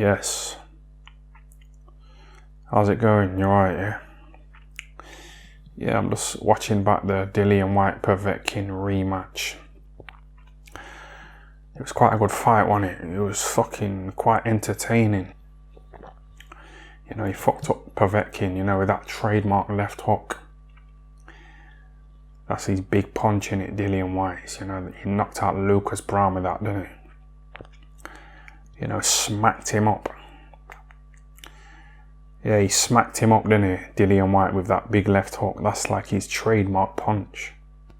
Yes. How's it going? You alright, yeah? Yeah, I'm just watching back the Dillian White Povetkin rematch. It was quite a good fight, wasn't it? It was fucking quite entertaining. You know, he fucked up Povetkin, you know, with that trademark left hook. That's his big punch in it, Dillian White. You know, he knocked out Lucas Brown with that, didn't he? You know, smacked him up. Yeah, he smacked him up, didn't he, Dillian White, with that big left hook. That's like his trademark punch.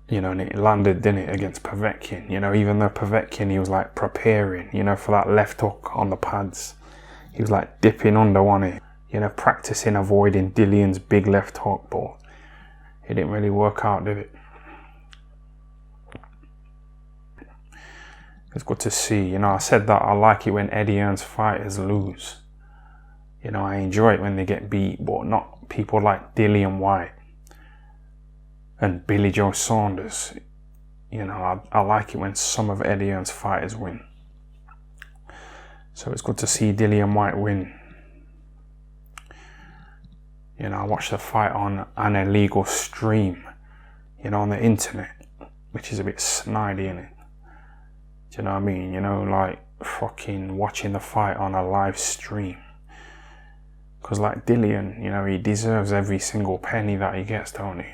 You know, and it landed, didn't it, against Povetkin. You know, even though Povetkin, he was like preparing, you know, for that left hook on the pads. He was like dipping under, wasn't he? You know, practicing avoiding Dillian's big left hook, but it didn't really work out, did it? It's good to see. You know, I said that I like it when Eddie Hearn's fighters lose. You know, I enjoy it when they get beat, but not people like Dillian White and Billy Joe Saunders. You know, I like it when some of Eddie Hearn's fighters win. So it's good to see Dillian White win. You know, I watched the fight on an illegal stream, you know, on the internet, which is a bit snidey, innit? Do you know what I mean? You know, like fucking watching the fight on a live stream. Because like Dillian, you know, he deserves every single penny that he gets, don't he?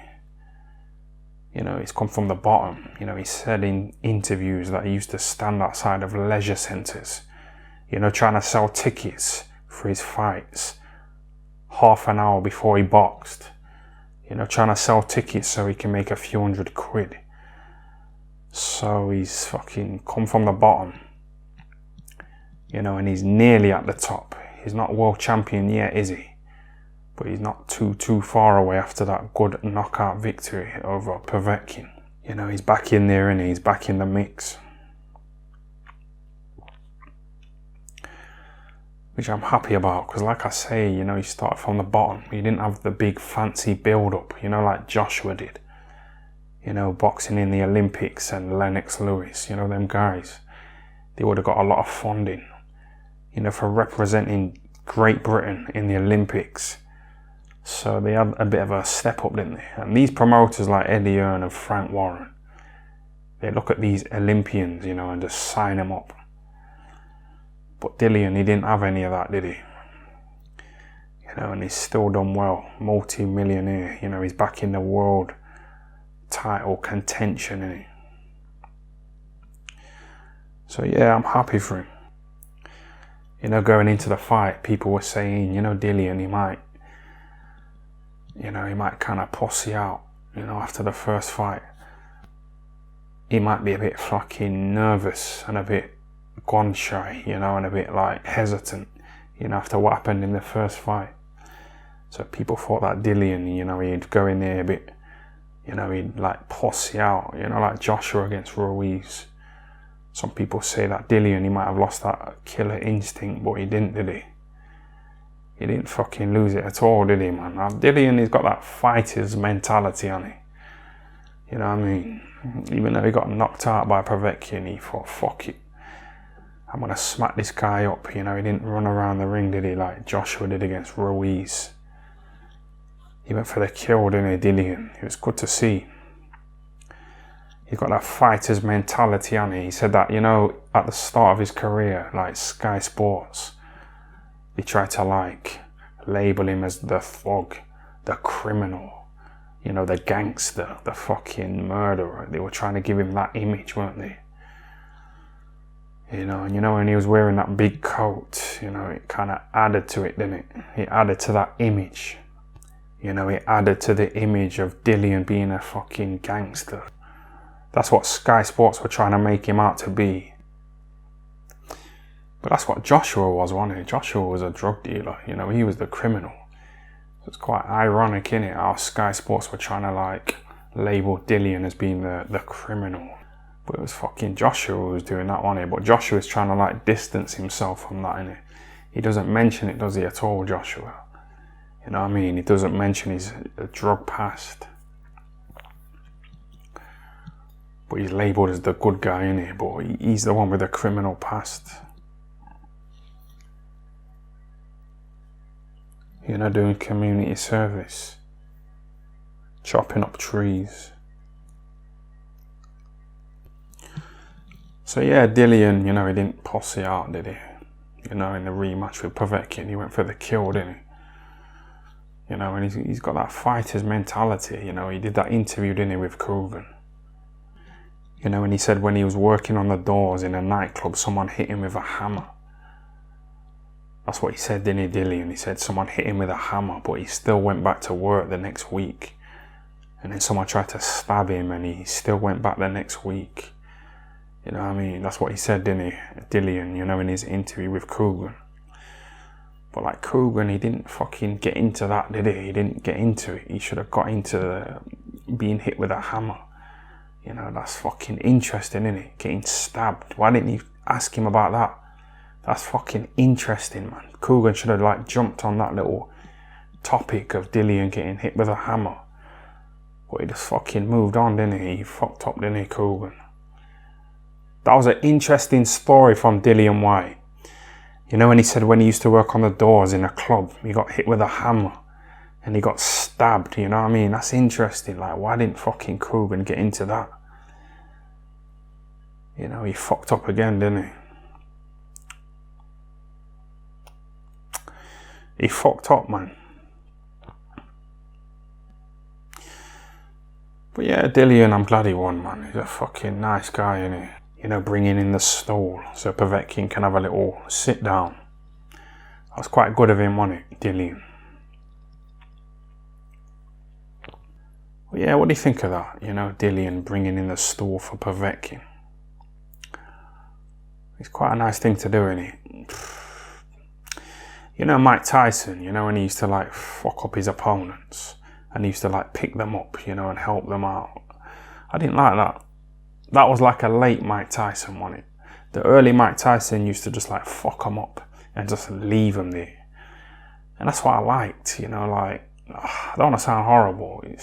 You know, he's come from the bottom. You know, he said in interviews that he used to stand outside of leisure centres, you know, trying to sell tickets for his fights half an hour before he boxed. You know, trying to sell tickets so he can make a few £100. So he's fucking come from the bottom. You know, and he's nearly at the top. He's not world champion yet, is he? But he's not too far away after that good knockout victory over Povetkin. You know, he's back in there and he's back in the mix. Which I'm happy about, because like I say, you know, he started from the bottom. He didn't have the big fancy build-up, you know, like Joshua did. You know, boxing in the Olympics and Lennox Lewis, you know, them guys. They would have got a lot of funding, you know, for representing Great Britain in the Olympics. So they had a bit of a step up, didn't they? And these promoters like Eddie Hearn and Frank Warren, they look at these Olympians, you know, and just sign them up. But Dillian, he didn't have any of that, did he? You know, and he's still done well. Multi-millionaire, you know, he's back in the world title contention, isn't he? So yeah, I'm happy for him. You know, going into the fight, people were saying, you know, Dillian, he might kind of pussy out, you know, after the first fight. He might be a bit fucking nervous and a bit gun shy, you know, and a bit like hesitant, you know, after what happened in the first fight. So people thought that Dillian, you know, he'd go in there a bit, you know, he'd like pussy out, you know, like Joshua against Ruiz. Some people say that Dillian, he might have lost that killer instinct, but he didn't, did he? He didn't fucking lose it at all, did he, man? Now, Dillian, he's got that fighter's mentality on it. You know what I mean? Even though he got knocked out by Povetkin, he thought, fuck it. I'm going to smack this guy up. You know, he didn't run around the ring, did he, like Joshua did against Ruiz. He went for the kill, didn't he, Dillian? It was good to see. He's got that fighter's mentality on it. He said that, you know, at the start of his career, like Sky Sports, they tried to like label him as the thug, the criminal, you know, the gangster, the fucking murderer. They were trying to give him that image, weren't they? You know, and you know, when he was wearing that big coat, you know, it kind of added to it, didn't it? It added to that image. You know, it added to the image of Dillian being a fucking gangster. That's what Sky Sports were trying to make him out to be. But that's what Joshua was, wasn't he? Joshua was a drug dealer, you know, he was the criminal. So it's quite ironic, innit, how Sky Sports were trying to like label Dillian as being the criminal. But it was fucking Joshua who was doing that, wasn't he? But Joshua's trying to like distance himself from that, innit? He doesn't mention it, does he, at all, Joshua? You know what I mean? He doesn't mention his drug past. But he's labelled as the good guy, innit? But he's the one with the criminal past. you know, doing community service, chopping up trees. So yeah, Dillian, you know, he didn't posse out, did he? You know, in the rematch with Povetkin, he went for the kill, didn't he? You know, and he's got that fighter's mentality. You know, he did that interview, didn't he, with Coogan. You know, and he said when he was working on the doors in a nightclub, someone hit him with a hammer. That's what he said, didn't he, Dillian? He said someone hit him with a hammer, but he still went back to work the next week. And then someone tried to stab him and he still went back the next week. You know what I mean? That's what he said, didn't he, Dillian, you know, in his interview with Coogan. But like Coogan, he didn't fucking get into that, did he? He didn't get into it. He should have got into being hit with a hammer. You know, that's fucking interesting, isn't it? Getting stabbed. Why didn't you ask him about that? That's fucking interesting, man. Coogan should have like jumped on that little topic of Dillian getting hit with a hammer. But he just fucking moved on, didn't he? He fucked up, didn't he, Coogan? That was an interesting story from Dillian White. You know, when he said when he used to work on the doors in a club, he got hit with a hammer and he got stabbed, you know what I mean? That's interesting. Like, why didn't fucking Coogan get into that? You know, he fucked up again, didn't he? He fucked up, man. But yeah, Dillian, I'm glad he won, man. He's a fucking nice guy, isn't he? You know, bringing in the stool so Povetkin can have a little sit down. That was quite good of him, wasn't it, Dillian? Well, yeah, what do you think of that? You know, Dillian bringing in the stool for Povetkin. It's quite a nice thing to do, isn't it? You know, Mike Tyson, you know, when he used to like fuck up his opponents and he used to like pick them up, you know, and help them out. I didn't like that. That was like a late Mike Tyson, wasn't it? The early Mike Tyson used to just like fuck them up and just leave them there. And that's what I liked, you know, like, I don't want to sound horrible. It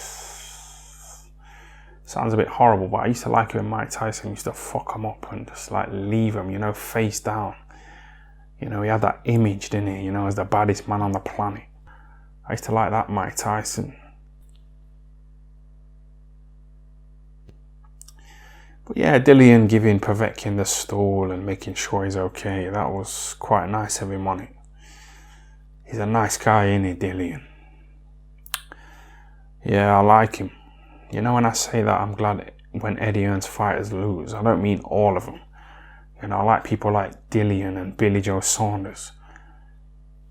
sounds a bit horrible, but I used to like it when Mike Tyson used to fuck them up and just like leave them, you know, face down. You know, he had that image, didn't he, you know, as the baddest man on the planet. I used to like that Mike Tyson. But yeah, Dillian giving Povetkin the stool and making sure he's okay, that was quite nice of him on it. He's a nice guy, isn't he, Dillian? Yeah, I like him. You know, when I say that, I'm glad when Eddie Hearn's fighters lose. I don't mean all of them. You know, I like people like Dillian and Billy Joe Saunders.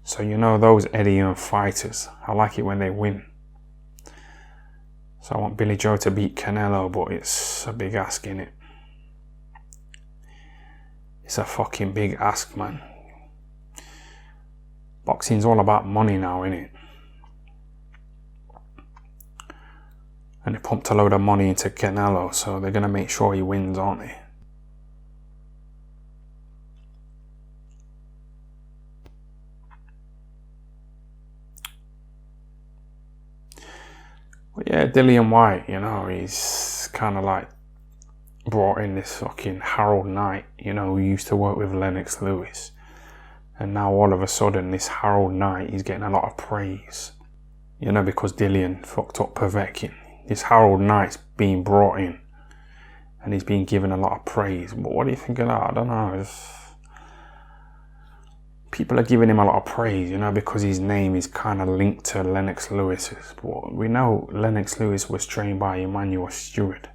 So, you know, those Eddie Hearn fighters, I like it when they win. So I want Billy Joe to beat Canelo, but it's a big ask, innit? It's a fucking big ask, man. Boxing's all about money now, innit? And they pumped a load of money into Canelo, so they're going to make sure he wins, aren't they? But yeah, Dillian White, you know, he's kind of like brought in this fucking Harold Knight, you know, who used to work with Lennox Lewis. And now all of a sudden, this Harold Knight, he's getting a lot of praise. You know, because Dillian fucked up Povetkin. This Harold Knight's being brought in. And he's being given a lot of praise. But what do you think of that? I don't know. People are giving him a lot of praise, you know, because his name is kind of linked to Lennox Lewis's. But we know Lennox Lewis was trained by Emmanuel Stewart.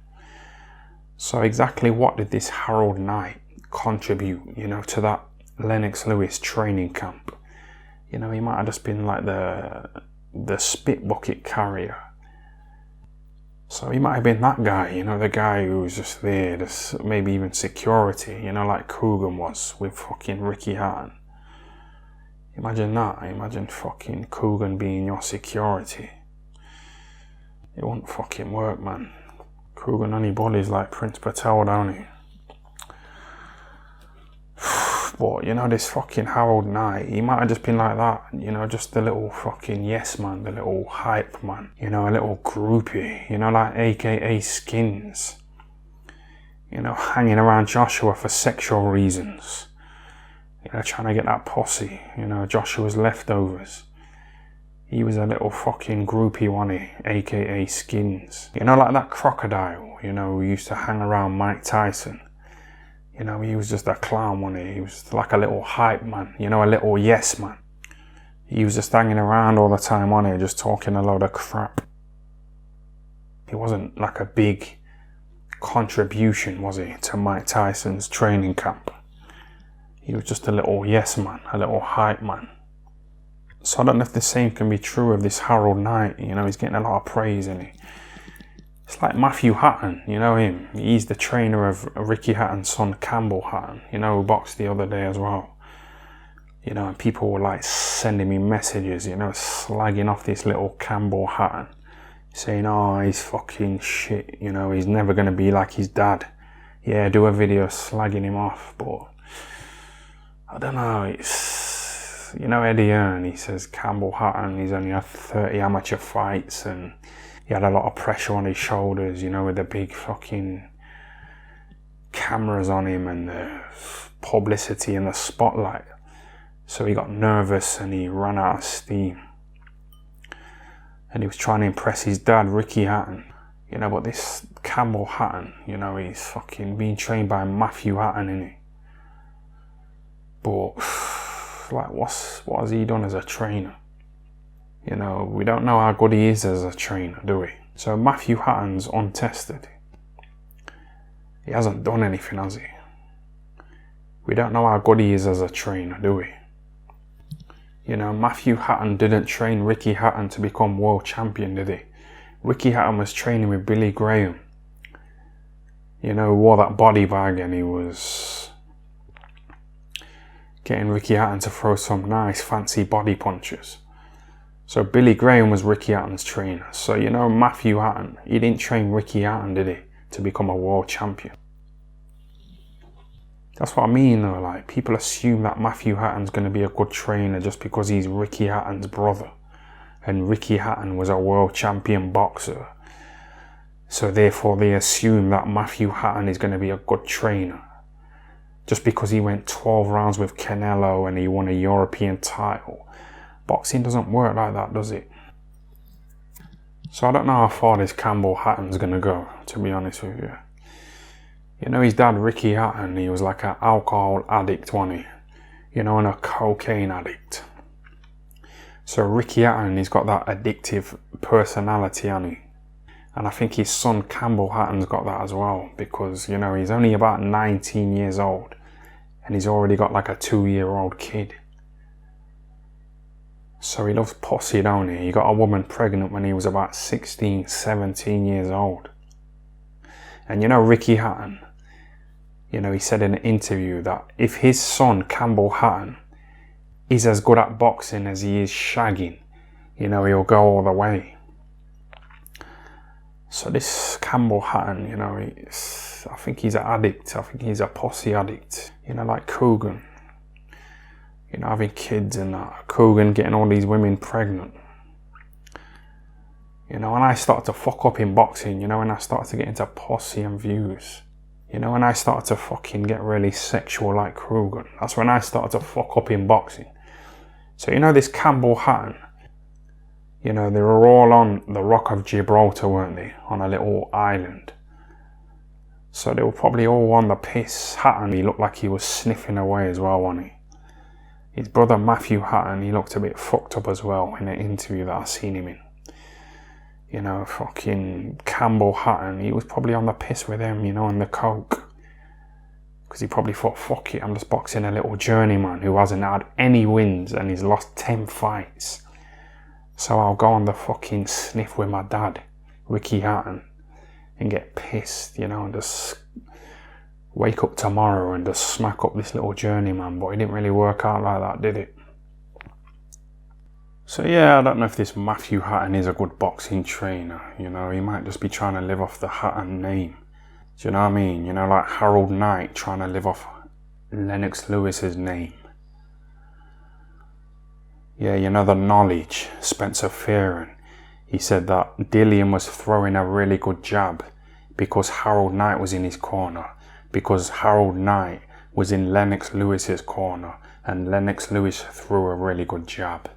So exactly what did this Harold Knight contribute, you know, to that Lennox Lewis training camp? You know, he might have just been like the spit bucket carrier. So he might have been that guy, you know, the guy who was just there, just maybe even security, you know, like Coogan was with fucking Ricky Hatton. Imagine that. Imagine fucking Coogan being your security. It won't fucking work, man. Coogan only bodies like Prince Patel, don't he? But, you know, this fucking Harold Knight, he might have just been like that, you know, just the little fucking yes man, the little hype man, you know, a little groupie, you know, like AKA Skins, you know, hanging around Joshua for sexual reasons, you know, trying to get that posse, you know, Joshua's leftovers, He was a little fucking groupie, wasn't he? AKA Skins. You know, like that crocodile, you know, who used to hang around Mike Tyson. You know, he was just a clown, wasn't he? He was like a little hype man, you know, a little yes man. He was just hanging around all the time, wasn't he? Just talking a load of crap. He wasn't like a big contribution, was he, to Mike Tyson's training camp. He was just a little yes man, a little hype man. So I don't know if the same can be true of this Harold Knight. You know, he's getting a lot of praise, isn't he? It's like Matthew Hatton, you know him. He's the trainer of Ricky Hatton's son, Campbell Hatton, you know, who boxed the other day as well. You know, and people were like sending me messages, you know, slagging off this little Campbell Hatton, saying, oh, he's fucking shit, you know, he's never going to be like his dad. Yeah, do a video slagging him off, but I don't know, it's, you know, Eddie Hearn, he says Campbell Hatton, he's only had 30 amateur fights and he had a lot of pressure on his shoulders, you know, with the big fucking cameras on him and the publicity and the spotlight. So he got nervous and he ran out of steam. And he was trying to impress his dad, Ricky Hatton. You know, but this Campbell Hatton, you know, he's fucking being trained by Matthew Hatton, isn't he? But, like, what has he done as a trainer? You know, we don't know how good he is as a trainer, do we? So Matthew Hatton's untested. He hasn't done anything, has he? We don't know how good he is as a trainer, do we? You know, Matthew Hatton didn't train Ricky Hatton to become world champion, did he? Ricky Hatton was training with Billy Graham. You know, who wore that body bag and he was getting Ricky Hatton to throw some nice fancy body punches. So Billy Graham was Ricky Hatton's trainer. So, you know, Matthew Hatton, he didn't train Ricky Hatton, did he, to become a world champion? That's what I mean though, like, people assume that Matthew Hatton's going to be a good trainer just because he's Ricky Hatton's brother. And Ricky Hatton was a world champion boxer. So therefore they assume that Matthew Hatton is going to be a good trainer. Just because he went 12 rounds with Canelo and he won a European title. Boxing doesn't work like that, does it? So I don't know how far this Campbell Hatton's going to go, to be honest with you. You know, his dad, Ricky Hatton, he was like an alcohol addict, wasn't he? You know, and a cocaine addict. So Ricky Hatton, he's got that addictive personality, hasn't he? And I think his son, Campbell Hatton's got that as well. Because, you know, he's only about 19 years old. And he's already got like a 2-year-old kid. So he loves pussy, don't he? He got a woman pregnant when he was about 16, 17 years old. And you know, Ricky Hatton, you know, he said in an interview that if his son, Campbell Hatton, is as good at boxing as he is shagging, you know, he'll go all the way. So this Campbell Hatton, you know, I think he's an addict. I think he's a pussy addict. You know, like Coogan. You know, having kids and that. Coogan getting all these women pregnant. You know, and I started to fuck up in boxing, you know, and I started to get into pussy and views. You know, and I started to fucking get really sexual like Coogan. That's when I started to fuck up in boxing. So, you know, this Campbell Hatton, you know, they were all on the Rock of Gibraltar, weren't they? On a little island. So they were probably all on the piss. Hatton, he looked like he was sniffing away as well, wasn't he? His brother Matthew Hatton, he looked a bit fucked up as well in an interview that I seen him in. You know, fucking Campbell Hatton, he was probably on the piss with him, you know, and the coke. Because he probably thought, fuck it, I'm just boxing a little journeyman who hasn't had any wins and he's lost 10 fights. So I'll go on the fucking sniff with my dad, Ricky Hatton, and get pissed, you know, and just wake up tomorrow and just smack up this little journeyman. But it didn't really work out like that, did it? So yeah, I don't know if this Matthew Hatton is a good boxing trainer. You know, he might just be trying to live off the Hatton name. Do you know what I mean? You know, like Harold Knight trying to live off Lennox Lewis's name. Yeah, you know, the knowledge, Spencer Fearon. He said that Dillian was throwing a really good jab because Harold Knight was in his corner. Because Harold Knight was in Lennox Lewis's corner and Lennox Lewis threw a really good jab.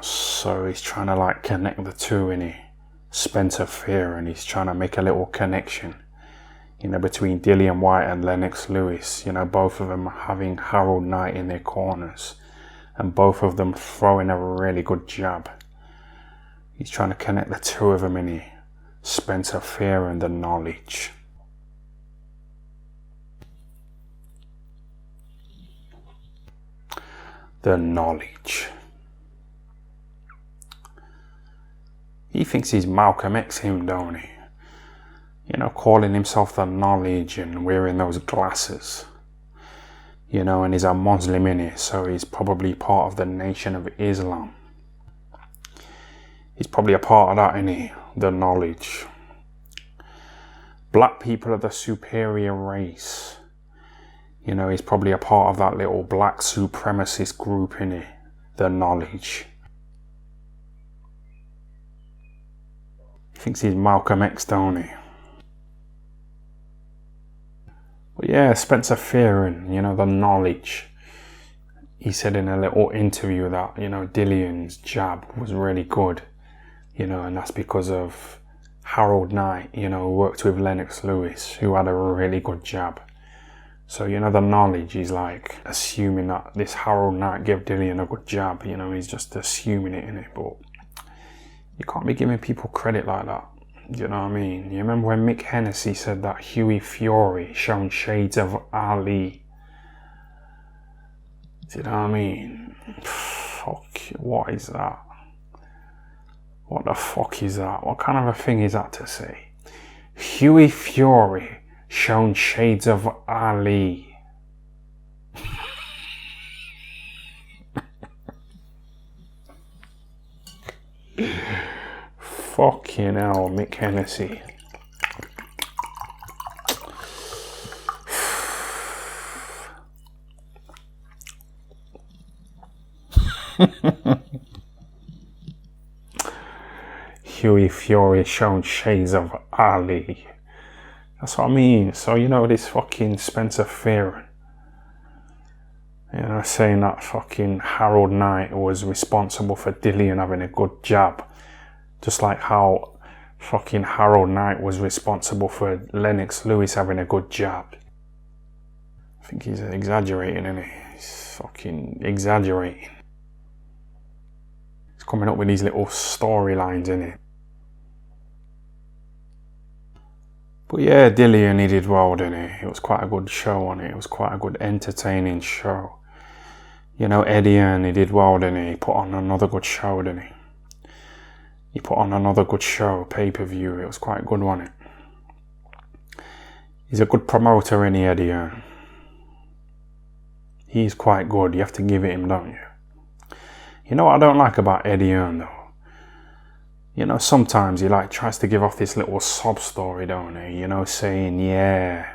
So he's trying to like connect the two, innit? Spencer Fear, and he's trying to make a little connection, you know, between Dillian White and Lennox Lewis. You know, both of them having Harold Knight in their corners, and both of them throwing a really good jab. He's trying to connect the two of them, innit? Spencer Fear and the knowledge. The knowledge. He thinks he's Malcolm X him, don't he? You know, calling himself the knowledge and wearing those glasses. You know, and he's a Muslim in it, so he's probably part of the Nation of Islam. He's probably a part of that, isn't he? The knowledge. Black people are the superior race. You know, he's probably a part of that little black supremacist group, isn't he? The knowledge. He thinks he's Malcolm X, don't he? But yeah, Spencer Fearon, you know, the knowledge. He said in a little interview that, you know, Dillian's jab was really good, you know, and that's because of Harold Knight, you know, who worked with Lennox Lewis, who had a really good jab. So, you know, the knowledge is like assuming that this Harold Knight gave Dillian a good jab, you know, he's just assuming it, innit? But you can't be giving people credit like that. You know what I mean? You remember when Mick Hennessy said that Huey Fury shown shades of Ali? Do you know what I mean? Fuck, what is that? What the fuck is that? What kind of a thing is that to say? Huey Fury shown shades of Ali. Fucking hell, Mick Hennessy. Huey Fury shown shades of Ali. That's what I mean. So, you know, this fucking Spencer Fearon, you know, saying that fucking Harold Knight was responsible for Dillian having a good jab. Just like how fucking Harold Knight was responsible for Lennox Lewis having a good jab. I think he's exaggerating, isn't he? He's fucking exaggerating. He's coming up with these little storylines, isn't he? But yeah, Dillian, he did well, didn't he? It was quite a good show on it. It was quite a good entertaining show. You know, Eddie Hearn, he did well, didn't he? He put on another good show, didn't he? He put on another good show, pay-per-view. It was quite good, wasn't it? He's a good promoter, isn't he, Eddie Hearn? He's quite good. You have to give it him, don't you? You know what I don't like about Eddie Hearn, though? You know, sometimes he like tries to give off this little sob story, don't he? You know, saying, yeah,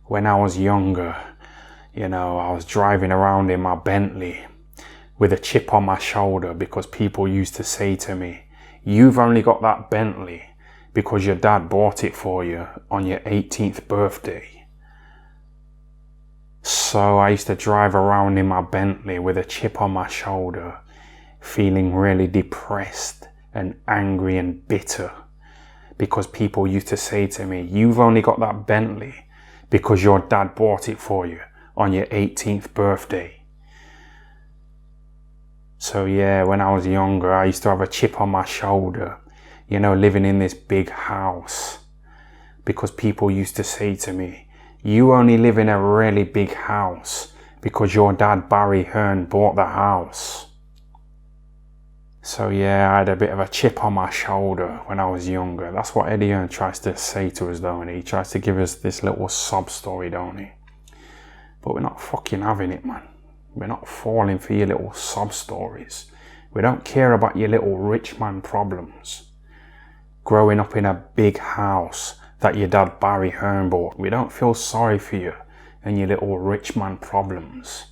when I was younger, you know, I was driving around in my Bentley with a chip on my shoulder because people used to say to me, you've only got that Bentley because your dad bought it for you on your 18th birthday. So I used to drive around in my Bentley with a chip on my shoulder, feeling really depressed and angry and bitter because people used to say to me, you've only got that Bentley because your dad bought it for you on your 18th birthday. So yeah, when I was younger, I used to have a chip on my shoulder, you know, living in this big house because people used to say to me, you only live in a really big house because your dad Barry Hearn bought the house. So yeah, I had a bit of a chip on my shoulder when I was younger. That's what Eddie Hearn tries to say to us, don't he? He tries to give us this little sob story, don't he? But we're not fucking having it, man. We're not falling for your little sob stories. We don't care about your little rich man problems. Growing up in a big house that your dad Barry Hearn bought. We don't feel sorry for you and your little rich man problems.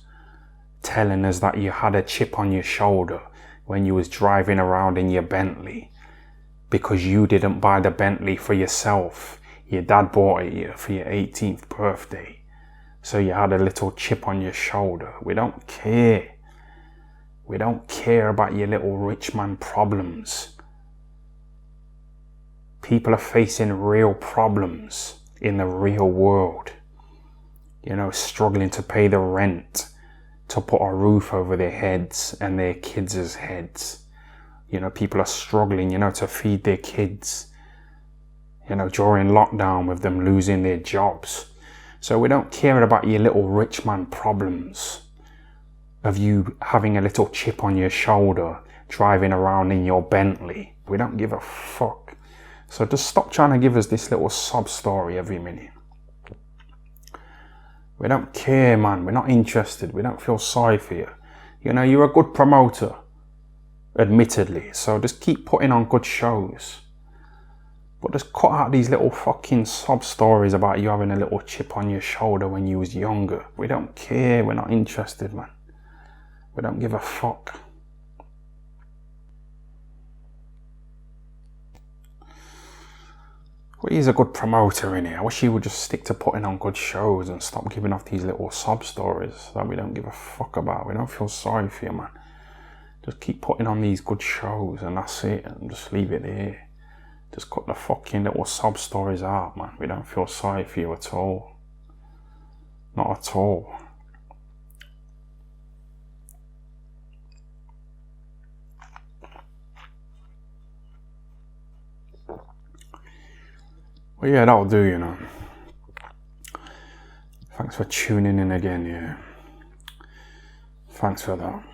Telling us that you had a chip on your shoulder when you was driving around in your Bentley because you didn't buy the Bentley for yourself. Your dad bought it you for your 18th birthday. So you had a little chip on your shoulder. We don't care. We don't care about your little rich man problems. People are facing real problems in the real world. You know, struggling to pay the rent, to put a roof over their heads and their kids' heads. You know, people are struggling, you know, to feed their kids, you know, during lockdown with them losing their jobs. So we don't care about your little rich man problems of you having a little chip on your shoulder, driving around in your Bentley. We don't give a fuck. So just stop trying to give us this little sob story every minute. We don't care, man. We're not interested. We don't feel sorry for you. You know, you're a good promoter, admittedly. So just keep putting on good shows. But just cut out these little fucking sob stories about you having a little chip on your shoulder when you was younger. We don't care. We're not interested, man. We don't give a fuck. Well, he's a good promoter, innit? I wish he would just stick to putting on good shows and stop giving off these little sob stories that we don't give a fuck about. We don't feel sorry for you, man. Just keep putting on these good shows and that's it, and just leave it there. Just cut the fucking little sob stories out, man. We don't feel sorry for you at all. Not at all. Well, yeah, that'll do, you know. Thanks for tuning in again, yeah. Thanks for that.